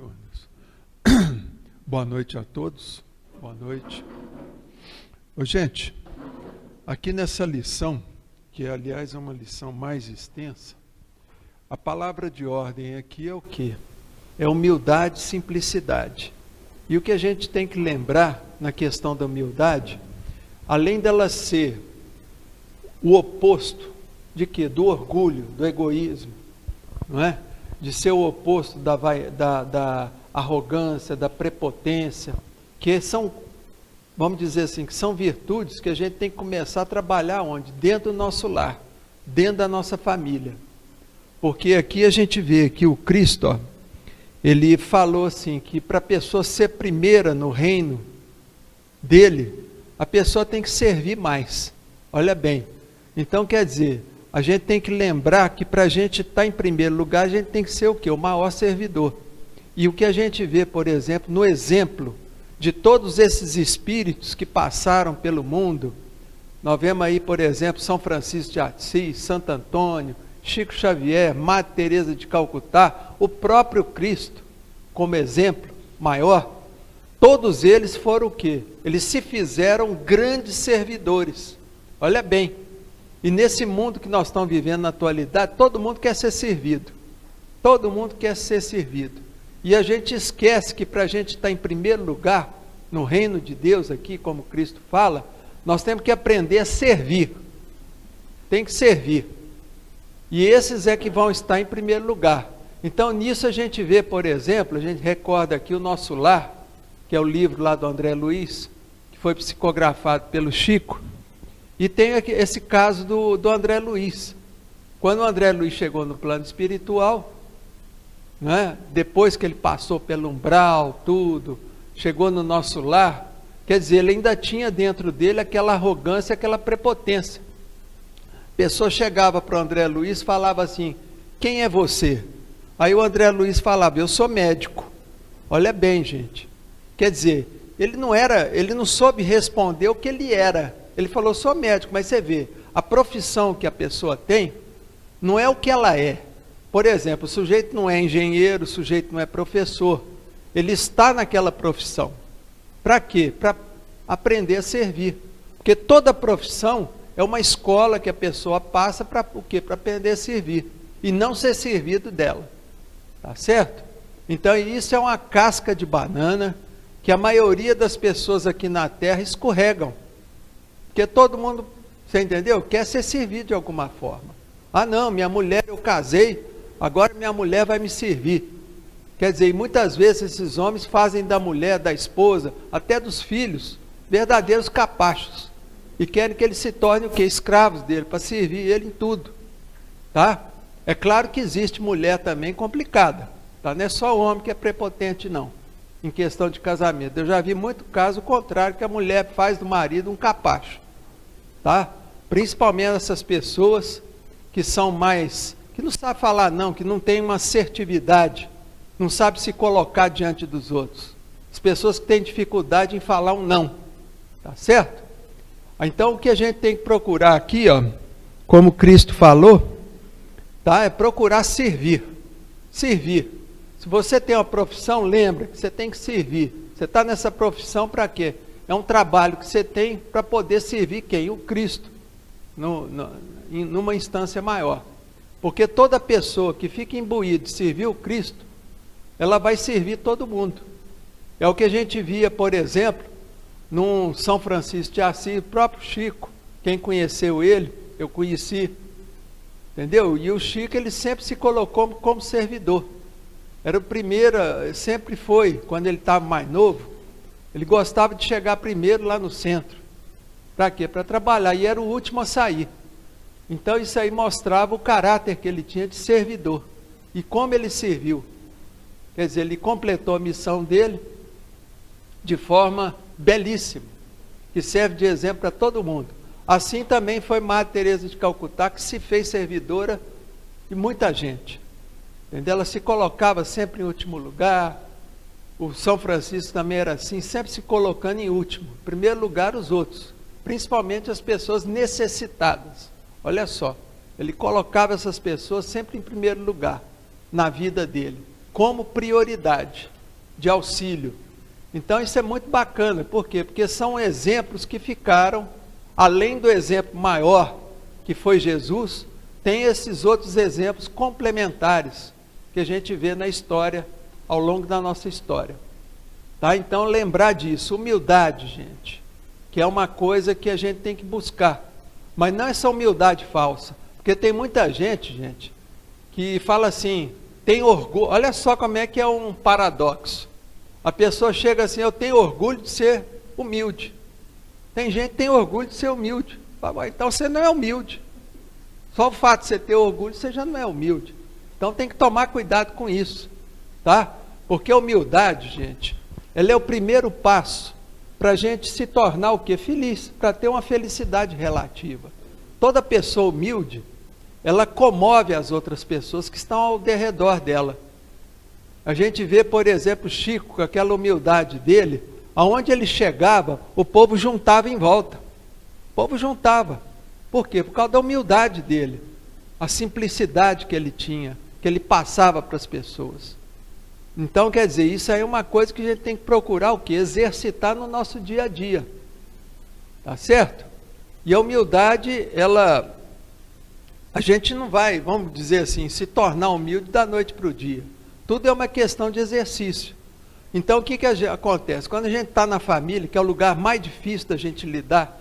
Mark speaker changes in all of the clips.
Speaker 1: Jonas. Boa noite a todos. Boa noite. Ô, gente, aqui nessa lição, que aliás é uma lição mais extensa, a palavra de ordem aqui é o quê? É humildade e simplicidade. E o que a gente tem que lembrar na questão da humildade, além dela ser o oposto de quê? Do orgulho, do egoísmo, não é? De ser o oposto da arrogância, da prepotência, que são, vamos dizer assim, que são virtudes que a gente tem que começar a trabalhar onde? Dentro do nosso lar, dentro da nossa família. Porque aqui a gente vê que o Cristo, ó, ele falou assim, que para a pessoa ser primeira no reino dele, a pessoa tem que servir mais. Olha bem, então quer dizer, a gente tem que lembrar que para a gente estar em primeiro lugar, a gente tem que ser o quê? O maior servidor. E o que a gente vê, por exemplo, no exemplo de todos esses espíritos que passaram pelo mundo, nós vemos aí, por exemplo, São Francisco de Assis, Santo Antônio, Chico Xavier, Madre Teresa de Calcutá, o próprio Cristo, como exemplo maior, todos eles foram o quê? Eles se fizeram grandes servidores. Olha bem, e nesse mundo que nós estamos vivendo na atualidade, todo mundo quer ser servido. Todo mundo quer ser servido. E a gente esquece que para a gente estar em primeiro lugar, no reino de Deus aqui, como Cristo fala, nós temos que aprender a servir. Tem que servir. E esses é que vão estar em primeiro lugar. Então nisso a gente vê, por exemplo, a gente recorda aqui o Nosso Lar, que é o livro lá do André Luiz, que foi psicografado pelo Chico, e tem aqui esse caso do André Luiz. Quando o André Luiz chegou no plano espiritual, né, depois que ele passou pelo umbral, tudo, chegou no Nosso Lar, quer dizer, ele ainda tinha dentro dele aquela arrogância, aquela prepotência. A pessoa chegava para o André Luiz e falava assim, quem é você? Aí o André Luiz falava, eu sou médico. Olha bem, gente, quer dizer, ele não soube responder o que ele era. Ele falou, sou médico, mas você vê, a profissão que a pessoa tem, não é o que ela é. Por exemplo, o sujeito não é engenheiro, o sujeito não é professor, ele está naquela profissão. Para quê? Para aprender a servir. Porque toda profissão é uma escola que a pessoa passa para o quê? Para aprender a servir. E não ser servido dela. Tá certo? Então isso é uma casca de banana que a maioria das pessoas aqui na Terra escorregam. Porque todo mundo, você entendeu? Quer ser servido de alguma forma. Ah não, minha mulher eu casei, agora minha mulher vai me servir. Quer dizer, e muitas vezes esses homens fazem da mulher, da esposa, até dos filhos, verdadeiros capachos. E querem que ele se torne o quê? Escravos dele, para servir ele em tudo. Tá? É claro que existe mulher também complicada. Tá? Não é só o homem que é prepotente, não. Em questão de casamento. Eu já vi muito caso contrário, que a mulher faz do marido um capacho. Tá? Principalmente essas pessoas que são mais, que não sabem falar não, que não tem uma assertividade, não sabe se colocar diante dos outros. As pessoas que têm dificuldade em falar um não. Tá certo? Então o que a gente tem que procurar aqui, ó, como Cristo falou, tá? É procurar servir. Servir. Se você tem uma profissão, lembra que você tem que servir. Você está nessa profissão para quê? É um trabalho que você tem para poder servir quem? O Cristo. Numa instância maior. Porque toda pessoa que fica imbuída de servir o Cristo, ela vai servir todo mundo. É o que a gente via, por exemplo, num São Francisco de Assis, o próprio Chico. Quem conheceu ele, eu conheci. Entendeu? E o Chico, ele sempre se colocou como servidor. Era o primeiro, sempre foi, quando ele estava mais novo, ele gostava de chegar primeiro lá no centro. Para quê? Para trabalhar, e era o último a sair. Então isso aí mostrava o caráter que ele tinha de servidor. E como ele serviu. Quer dizer, ele completou a missão dele de forma belíssima, que serve de exemplo para todo mundo. Assim também foi Madre Teresa de Calcutá, que se fez servidora de muita gente. Entendeu? Ela se colocava sempre em último lugar. O São Francisco também era assim, sempre se colocando em último. Em primeiro lugar os outros, principalmente as pessoas necessitadas. Olha só, ele colocava essas pessoas sempre em primeiro lugar na vida dele. como prioridade de auxílio. Então isso é muito bacana, por quê? Porque são exemplos que ficaram, além do exemplo maior, que foi Jesus, tem esses outros exemplos complementares, que a gente vê na história, ao longo da nossa história. Tá? Então lembrar disso, humildade, gente, que é uma coisa que a gente tem que buscar, mas não essa humildade falsa, porque tem muita gente, que fala assim, tem orgulho, olha só como é que é um paradoxo. A pessoa chega assim, eu tenho orgulho de ser humilde. Tem gente que tem orgulho de ser humilde. Então você não é humilde. Só o fato de você ter orgulho, você já não é humilde. Então tem que tomar cuidado com isso, tá? Porque a humildade, gente, ela é o primeiro passo para a gente se tornar o quê? Feliz, para ter uma felicidade relativa. Toda pessoa humilde, ela comove as outras pessoas que estão ao redor dela. A gente vê, por exemplo, Chico, com aquela humildade dele, aonde ele chegava, o povo juntava em volta. O povo juntava. Por quê? Por causa da humildade dele, a simplicidade que ele tinha, que ele passava para as pessoas. Então, quer dizer, isso aí é uma coisa que a gente tem que procurar o quê? Exercitar no nosso dia a dia. Tá certo? E a humildade, a gente não vai, vamos dizer assim, se tornar humilde da noite para o dia. Tudo é uma questão de exercício. Então, o que acontece? Quando a gente está na família, que é o lugar mais difícil da gente lidar,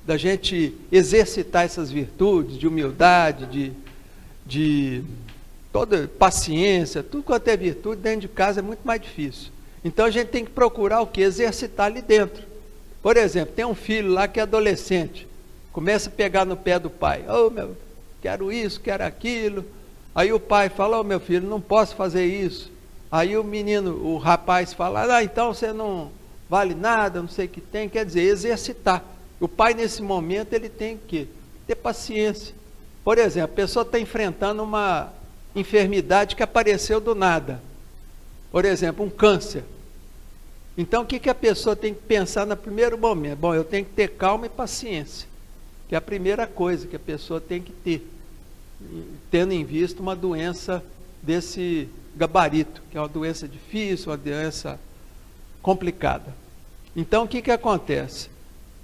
Speaker 1: da gente exercitar essas virtudes de humildade, de toda paciência, tudo quanto é virtude, dentro de casa é muito mais difícil. Então, a gente tem que procurar o quê? Exercitar ali dentro. Por exemplo, tem um filho lá que é adolescente, começa a pegar no pé do pai. Oh, meu, quero isso, quero aquilo. Aí o pai fala, meu filho, não posso fazer isso. Aí o rapaz fala, então você não vale nada, não sei o que tem. Quer dizer, exercitar. O pai nesse momento, ele tem que ter paciência. Por exemplo, a pessoa está enfrentando uma enfermidade que apareceu do nada. Por exemplo, um câncer. Então o que a pessoa tem que pensar no primeiro momento? Bom, eu tenho que ter calma e paciência, que é a primeira coisa que a pessoa tem que ter, tendo em vista uma doença desse gabarito, que é uma doença difícil, uma doença complicada. Então o que acontece?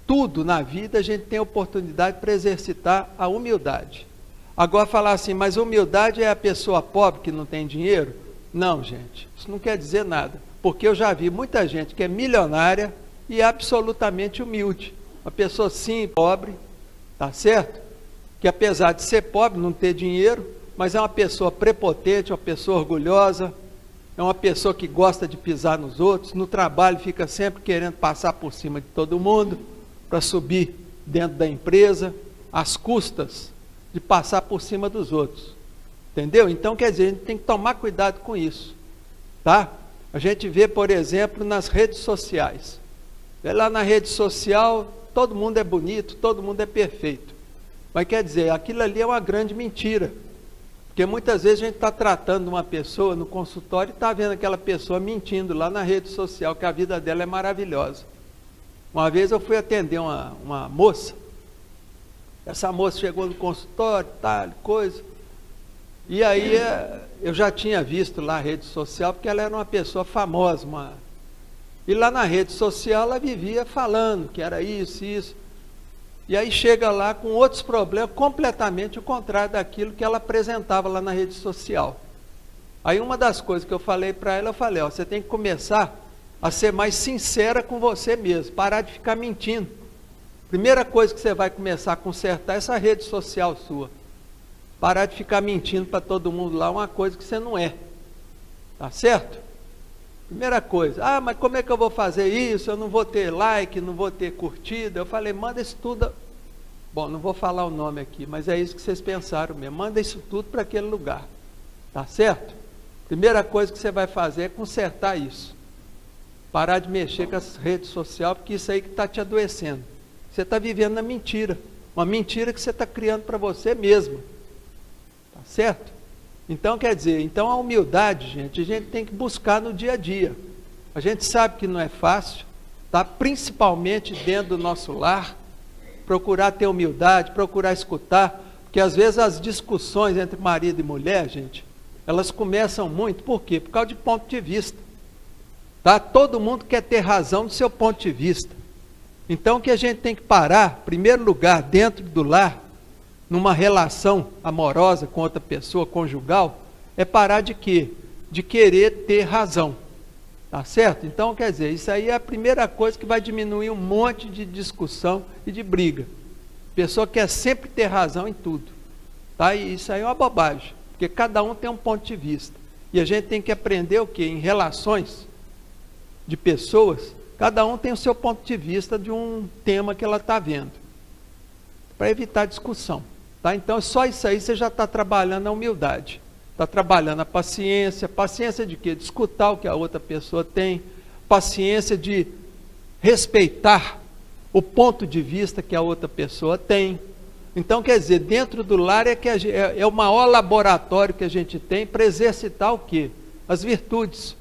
Speaker 1: Tudo na vida a gente tem oportunidade para exercitar a humildade. Agora falar assim, mas humildade é a pessoa pobre que não tem dinheiro? Não, gente, isso não quer dizer nada, porque eu já vi muita gente que é milionária e é absolutamente humilde. Uma pessoa simples, pobre, tá certo? Que apesar de ser pobre, não ter dinheiro, mas é uma pessoa prepotente, uma pessoa orgulhosa, é uma pessoa que gosta de pisar nos outros, no trabalho fica sempre querendo passar por cima de todo mundo, para subir dentro da empresa, às custas de passar por cima dos outros. Entendeu? Então, quer dizer, a gente tem que tomar cuidado com isso. Tá? A gente vê, por exemplo, nas redes sociais. Vê lá na rede social, todo mundo é bonito, todo mundo é perfeito. Mas quer dizer, aquilo ali é uma grande mentira. Porque muitas vezes a gente está tratando uma pessoa no consultório e está vendo aquela pessoa mentindo lá na rede social, que a vida dela é maravilhosa. Uma vez eu fui atender uma moça, essa moça chegou no consultório, tal, coisa, e aí eu já tinha visto lá a rede social, porque ela era uma pessoa famosa, e lá na rede social ela vivia falando que era isso, e aí chega lá com outros problemas, completamente o contrário daquilo que ela apresentava lá na rede social. Aí uma das coisas que eu falei para ela, eu falei, você tem que começar a ser mais sincera com você mesmo, parar de ficar mentindo. Primeira coisa que você vai começar a consertar é essa rede social sua. Parar de ficar mentindo para todo mundo lá, uma coisa que você não é. Tá certo? Primeira coisa, mas como é que eu vou fazer isso? Eu não vou ter like, não vou ter curtida. Eu falei, manda isso tudo. Bom, não vou falar o nome aqui, mas é isso que vocês pensaram mesmo. Manda isso tudo para aquele lugar. Tá certo? Primeira coisa que você vai fazer é consertar isso. Parar de mexer com as redes sociais, porque isso aí que está te adoecendo. Você está vivendo na mentira. Uma mentira que você está criando para você mesmo. Tá certo? Então, quer dizer, a humildade, gente, a gente tem que buscar no dia a dia. A gente sabe que não é fácil, tá? Principalmente dentro do nosso lar, procurar ter humildade, procurar escutar, porque às vezes as discussões entre marido e mulher, gente, elas começam muito, por quê? Por causa de ponto de vista. Tá? Todo mundo quer ter razão do seu ponto de vista. Então, o que a gente tem que parar, em primeiro lugar, dentro do lar, numa relação amorosa com outra pessoa, conjugal, é parar de quê? De querer ter razão. Tá certo? Então, quer dizer, isso aí é a primeira coisa que vai diminuir um monte de discussão e de briga. A pessoa quer sempre ter razão em tudo. Tá? E isso aí é uma bobagem, porque cada um tem um ponto de vista. E a gente tem que aprender o quê? Em relações de pessoas, cada um tem o seu ponto de vista de um tema que ela está vendo, para evitar discussão. Tá? Então, só isso aí você já está trabalhando a humildade. Está trabalhando a paciência. Paciência de quê? De escutar o que a outra pessoa tem. Paciência de respeitar o ponto de vista que a outra pessoa tem. Então, quer dizer, dentro do lar é o maior laboratório que a gente tem para exercitar o quê? As virtudes.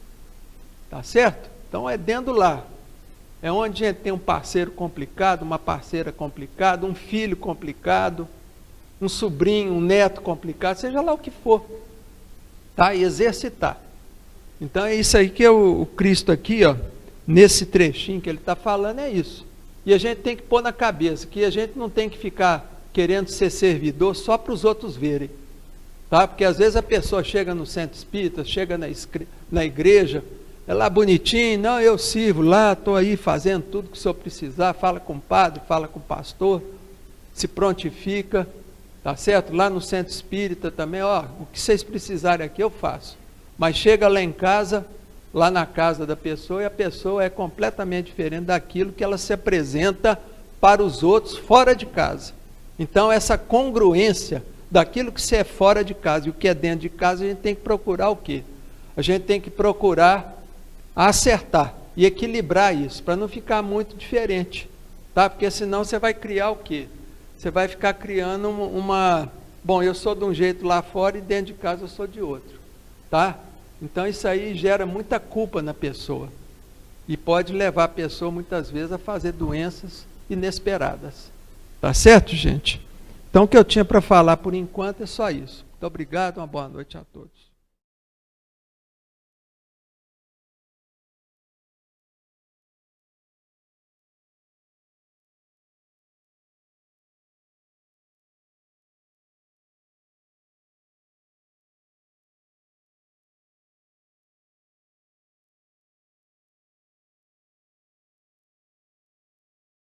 Speaker 1: Tá certo? Então, é dentro do lar. É onde a gente tem um parceiro complicado, uma parceira complicada, um filho complicado, um sobrinho, um neto complicado, seja lá o que for. Tá? E exercitar. Então é isso aí que o Cristo aqui, ó, nesse trechinho que ele está falando, é isso. E a gente tem que pôr na cabeça que a gente não tem que ficar querendo ser servidor só para os outros verem. Tá? Porque às vezes a pessoa chega no centro espírita, chega na igreja, é lá bonitinho, não, eu sirvo lá, estou aí fazendo tudo que o senhor precisar, fala com o padre, fala com o pastor, se prontifica. Tá certo? Lá no centro espírita também, ó, o que vocês precisarem aqui eu faço. Mas chega lá em casa, lá na casa da pessoa, e a pessoa é completamente diferente daquilo que ela se apresenta para os outros fora de casa. Então, essa congruência daquilo que se é fora de casa e o que é dentro de casa, a gente tem que procurar o quê? A gente tem que procurar acertar e equilibrar isso, para não ficar muito diferente. Tá? Porque senão você vai criar o quê? Você vai ficar criando bom, eu sou de um jeito lá fora e dentro de casa eu sou de outro, tá? Então isso aí gera muita culpa na pessoa e pode levar a pessoa muitas vezes a fazer doenças inesperadas. Tá certo, gente? Então o que eu tinha para falar por enquanto é só isso. Muito obrigado, uma boa noite a todos.